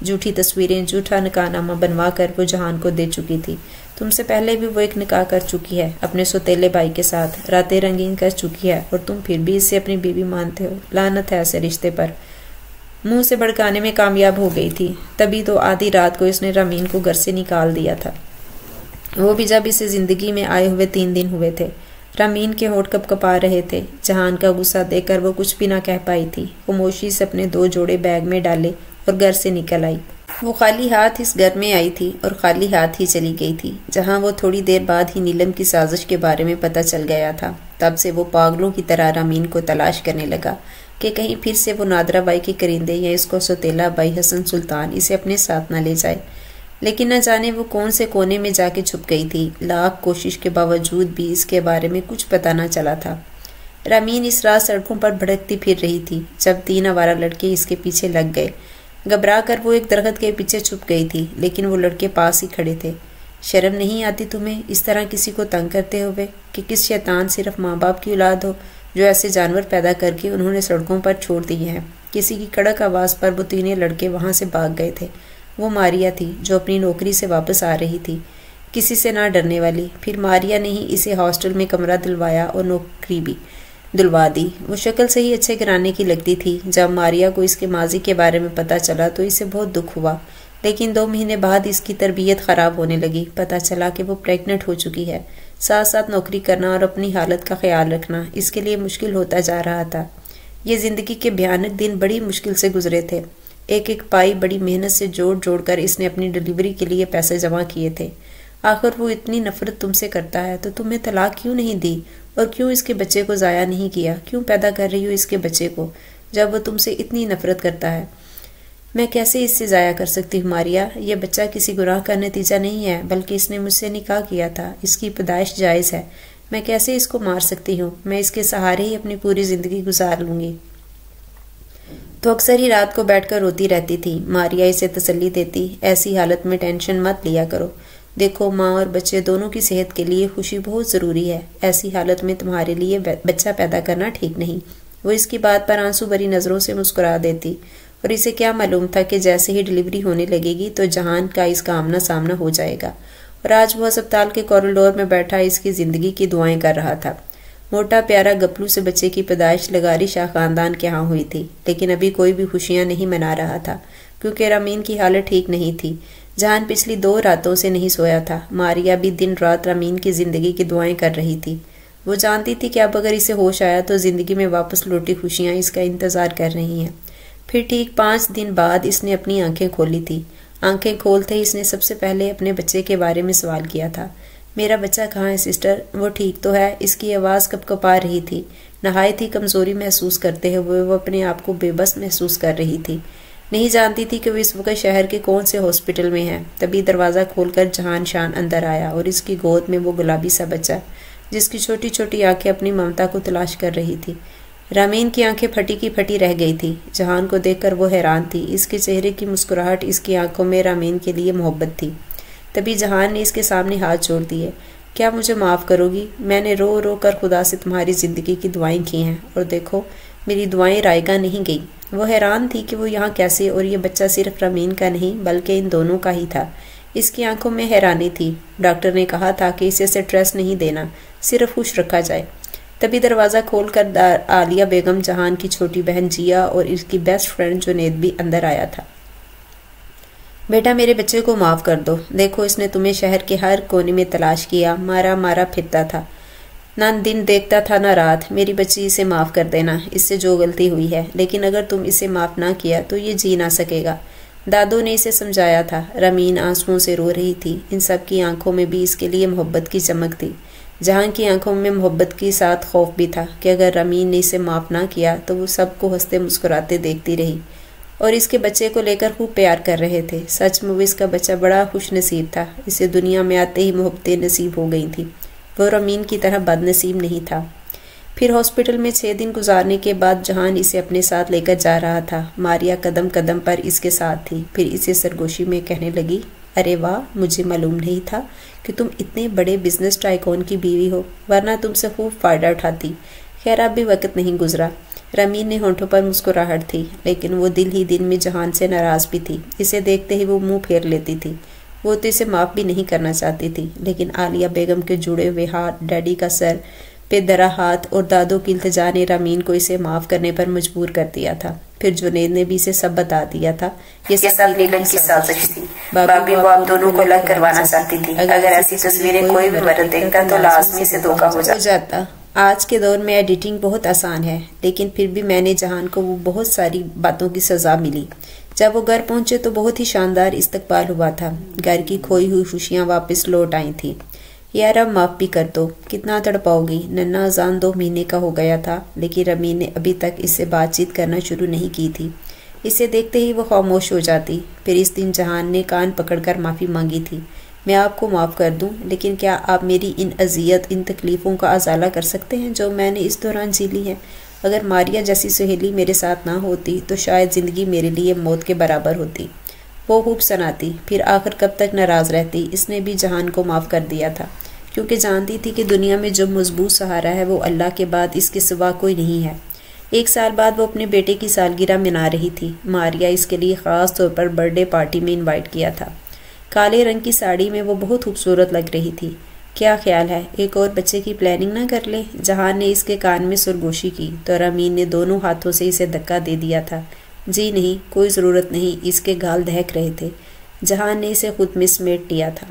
جھوٹی تصویریں، جھوٹا نکاح نامہ بنوا کر وہ جہان کو دے چکی تھی۔ تم سے پہلے بھی وہ ایک نکاح کر چکی ہے اپنے سوتیلے بھائی کے ساتھ، راتیں رنگین کر چکی ہے، اور تم پھر بھی اسے اپنی بیوی مانتے ہو۔ لعنت ہے ایسے رشتے پر۔ منہ سے بھڑکانے میں کامیاب ہو گئی تھی، تبھی تو آدھی رات کو اس نے رامین کو گھر سے نکال دیا تھا، وہ بھی جب اسے زندگی میں آئے ہوئے 3 دن ہوئے تھے۔ رامین کے ہونٹ کپ کپا رہے تھے۔ جہان کا غصہ دیکھ کر وہ کچھ بھی نہ کہہ پائی تھی۔ خاموشی سے اپنے 2 جوڑے بیگ میں ڈالے اور گھر سے نکل آئی۔ وہ خالی ہاتھ اس گھر میں آئی تھی اور خالی ہاتھ ہی چلی گئی تھی، جہاں وہ تھوڑی دیر بعد ہی نیلم کی سازش کے بارے میں پتہ چل گیا تھا۔ تب سے وہ پاگلوں کی طرح رامین کو تلاش کرنے لگا کہ کہیں پھر سے وہ نادرہ بائی کے کرندے یا اس کو سوتیلا بائی حسن سلطان اسے اپنے ساتھ نہ لے جائے، لیکن نہ جانے وہ کون سے کونے میں جا کے چھپ گئی تھی۔ لاکھ کوشش کے باوجود بھی اس کے بارے میں کچھ پتہ نہ چلا تھا۔ رامین اس رات سڑکوں پر بھڑکتی پھر رہی تھی جب 3 آوارہ لڑکے اس کے پیچھے لگ گئے۔ گھبرا کر وہ ایک درخت کے پیچھے چھپ گئی تھی، لیکن وہ لڑکے پاس ہی کھڑے تھے۔ شرم نہیں آتی تمہیں اس طرح کسی کو تنگ کرتے ہوئے کہ کس شیطان صرف ماں باپ کی اولاد ہو جو ایسے جانور پیدا کر کے انہوں نے سڑکوں پر چھوڑ دیے ہیں۔ کسی کی کڑک آواز پر وہ 3 لڑکے وہاں سے بھاگ گئے تھے۔ وہ ماریا تھی جو اپنی نوکری سے واپس آ رہی تھی، کسی سے نہ ڈرنے والی۔ پھر ماریا نے ہی اسے ہاسٹل میں کمرہ دلوایا اور نوکری بھی دلوا دی۔ وہ شکل سے ہی اچھے گھرانے کی لگتی تھی۔ جب ماریا کو اس کے ماضی کے بارے میں پتہ چلا تو اسے بہت دکھ ہوا، لیکن 2 مہینے بعد اس کی تربیت خراب ہونے لگی۔ پتہ چلا کہ وہ پریگننٹ ہو چکی ہے۔ ساتھ ساتھ نوکری کرنا اور اپنی حالت کا خیال رکھنا اس کے لیے مشکل ہوتا جا رہا تھا۔ یہ زندگی کے بھیانک دن بڑی مشکل سے گزرے تھے۔ ایک ایک پائی بڑی محنت سے جوڑ کر اس نے اپنی ڈلیوری کے لیے پیسے جمع کیے تھے۔ آخر وہ اتنی نفرت تم سے کرتا ہے تو تمہیں طلاق کیوں نہیں دی، اور کیوں اس کے بچے کو ضائع نہیں کیا؟ کیوں پیدا کر رہی ہو اس کے بچے کو جب وہ تم سے اتنی نفرت کرتا ہے؟ میں کیسے اس سے ضائع کر سکتی ہوں ماریا؟ یہ بچہ کسی گناہ کا نتیجہ نہیں ہے، بلکہ اس نے مجھ سے نکاح کیا تھا۔ اس کی پیدائش جائز ہے۔ میں کیسے اس کو مار سکتی ہوں؟ میں اس کے سہارے ہی اپنی پوری زندگی گزار لوں گی۔ تو اکثر ہی رات کو بیٹھ کر روتی رہتی تھی۔ ماریا اسے تسلی دیتی، ایسی حالت میں ٹینشن مت لیا کرو، دیکھو ماں اور بچے دونوں کی صحت کے لیے خوشی بہت ضروری ہے، ایسی حالت میں تمہارے لیے بچہ پیدا کرنا ٹھیک نہیں۔ وہ اس کی بات پر آنسو بھری نظروں سے مسکرا دیتی، اور اسے کیا معلوم تھا کہ جیسے ہی ڈلیوری ہونے لگے گی تو جہان کا اس کا آمنا سامنا ہو جائے گا، اور آج وہ ہسپتال کے کوریڈور میں بیٹھا اس کی زندگی کی دعائیں کر رہا تھا۔ موٹا پیارا گپلو سے بچے کی پیدائش لگاری شاہ خاندان کے ہاں ہوئی تھی، لیکن ابھی کوئی بھی خوشیاں نہیں منا رہا تھا کیونکہ رامین کی حالت ٹھیک نہیں تھی۔ جہان پچھلی 2 راتوں سے نہیں سویا تھا۔ ماریا بھی دن رات رامین کی زندگی کی دعائیں کر رہی تھی۔ وہ جانتی تھی کہ اب اگر اسے ہوش آیا تو زندگی میں واپس لوٹی خوشیاں اس کا انتظار کر رہی ہیں۔ پھر ٹھیک 5 دن بعد اس نے اپنی آنکھیں کھولی تھی۔ آنکھیں کھولتے اس نے سب سے پہلے اپنے بچے کے بارے میں سوال کیا تھا۔ میرا بچہ کہاں ہے سسٹر؟ وہ ٹھیک تو ہے؟ اس کی آواز کپ کپا رہی تھی۔ نہایت ہی کمزوری محسوس کرتے ہوئے وہ اپنے آپ کو بے بس محسوس کر رہی تھی۔ نہیں جانتی تھی کہ وہ اس وقت شہر کے کون سے ہاسپٹل میں ہے۔ تبھی دروازہ کھول کر جہان شان اندر آیا، اور اس کی گود میں وہ گلابی سا بچہ جس کی چھوٹی چھوٹی آنکھیں اپنی ممتا کو تلاش کر رہی تھی۔ رامین کی آنکھیں پھٹی کی پھٹی رہ گئی تھی۔ جہان کو دیکھ کر وہ حیران تھی۔ اس کے چہرے کی مسکراہٹ، اس کی آنکھوں میں رامین کے لیے محبت تھی۔ تبھی جہان نے اس کے سامنے ہاتھ جوڑ دیے۔ کیا مجھے معاف کرو گی؟ میں نے رو رو کر خدا سے تمہاری زندگی کی دعائیں کی ہیں، اور دیکھو میری دعائیں رائگاں نہیں گئیں۔ وہ حیران تھی کہ وہ یہاں کیسے، اور یہ بچہ صرف رامین کا نہیں بلکہ ان دونوں کا ہی تھا۔ اس کی آنکھوں میں حیرانی تھی۔ ڈاکٹر نے کہا تھا کہ اسے سٹریس نہیں دینا، صرف خوش رکھا جائے۔ تبھی دروازہ کھول کر عالیہ بیگم، جہان کی چھوٹی بہن جیا اور اس کی بیسٹ فرینڈ جنید بھی اندر آیا تھا۔ بیٹا میرے بچے کو معاف کر دو، دیکھو اس نے تمہیں شہر کے ہر کونے میں تلاش کیا، مارا پھرتا تھا، نہ دن دیکھتا تھا نہ رات۔ میری بچی اسے معاف کر دینا، اس سے جو غلطی ہوئی ہے، لیکن اگر تم اسے معاف نہ کیا تو یہ جی نہ سکے گا۔ دادو نے اسے سمجھایا تھا۔ رامین آنسوؤں سے رو رہی تھی۔ ان سب کی آنکھوں میں بھی اس کے لیے محبت کی چمک تھی۔ جہان کی آنکھوں میں محبت کے ساتھ خوف بھی تھا کہ اگر رامین نے اسے معاف نہ کیا تو وہ سب کو ہنستے مسکراتے دیکھتی رہی، اور اس کے بچے کو لے کر خوب پیار کر رہے تھے۔ سچ میں وہ اس کا بچہ بڑا خوش نصیب تھا۔ اسے دنیا میں آتے ہی محبتیں نصیب ہو گئی تھیں۔ وہ رامین کی طرح بد نصیب نہیں تھا۔ پھر ہاسپٹل میں 6 دن گزارنے کے بعد جہان اسے اپنے ساتھ لے کر جا رہا تھا۔ ماریا قدم قدم پر اس کے ساتھ تھی۔ پھر اسے سرگوشی میں کہنے لگی، ارے واہ، مجھے معلوم نہیں تھا کہ تم اتنے بڑے بزنس ٹائکون کی بیوی ہو، ورنہ تم سے خوب فائدہ اٹھاتی۔ خیر اب بھی وقت نہیں گزرا۔ رمین نے ہونٹوں پر مسکراہٹ تھی، لیکن وہ دل ہی دل میں جہان سے ناراض بھی تھی۔ اسے دیکھتے ہی وہ منہ پھیر لیتی تھی۔ وہ تو اسے معاف بھی نہیں کرنا چاہتی تھی، لیکن عالیہ بیگم کے جڑے ہوئے ہاتھ، ڈیڈی کا سر پہ درا ہاتھ اور دادوں کی التجا نے رمین کو اسے معاف کرنے پر مجبور کر دیا تھا۔ پھر جنید نے بھی اسے سب بتا دیا تھا۔ یہ سب نیلم کی سازش تھی۔ بابی وہ آپ دونوں کو الگ کروانا چاہتی تھی۔ اگر ایسی تصویریں کوئی بھی مرد دیکھتا تو لازمی سے دھوکہ ہو جاتا۔ آج کے دور میں ایڈیٹنگ بہت آسان ہے، لیکن پھر بھی میں نے جہان کو وہ بہت ساری باتوں کی سزا ملی۔ جب وہ گھر پہنچے تو بہت ہی شاندار استقبال ہوا تھا۔ گھر کی کھوئی ہوئی خوشیاں واپس لوٹ آئی تھیں۔ یار اب معاف بھی کر دو، کتنا تڑپاؤ گی؟ ننا اذان 2 مہینے کا ہو گیا تھا، لیکن رمین نے ابھی تک اس سے بات چیت کرنا شروع نہیں کی تھی۔ اسے دیکھتے ہی وہ خاموش ہو جاتی۔ پھر اس دن جہان نے کان پکڑ کر معافی مانگی تھی۔ میں آپ کو معاف کر دوں، لیکن کیا آپ میری ان اذیت، ان تکلیفوں کا ازالہ کر سکتے ہیں جو میں نے اس دوران جھی لی ہیں؟ اگر ماریا جیسی سہیلی میرے ساتھ نہ ہوتی تو شاید زندگی میرے لیے موت کے برابر ہوتی۔ وہ خوب سناتی، پھر آخر کب تک ناراض رہتی۔ اس نے بھی جہان کو معاف کر دیا تھا، کیونکہ جانتی تھی کہ دنیا میں جو مضبوط سہارا ہے وہ اللہ کے بعد اس کے سوا کوئی نہیں ہے۔ 1 سال بعد وہ اپنے بیٹے کی سالگرہ منا رہی تھی۔ ماریا اس کے لیے خاص طور پر برتھ ڈے پارٹی میں انوائٹ کیا تھا۔ کالے رنگ کی ساڑی میں وہ بہت خوبصورت لگ رہی تھی۔ کیا خیال ہے ایک اور بچے کی پلاننگ نہ کر لیں؟ جہان نے اس کے کان میں سرگوشی کی تو رمین نے دونوں ہاتھوں سے اسے دھکا دے دیا تا۔ جی نہیں، کوئی ضرورت نہیں۔ اس کے گال دہک رہے تھے۔ جہان نے اسے خود میں سمیٹ لیا تھا۔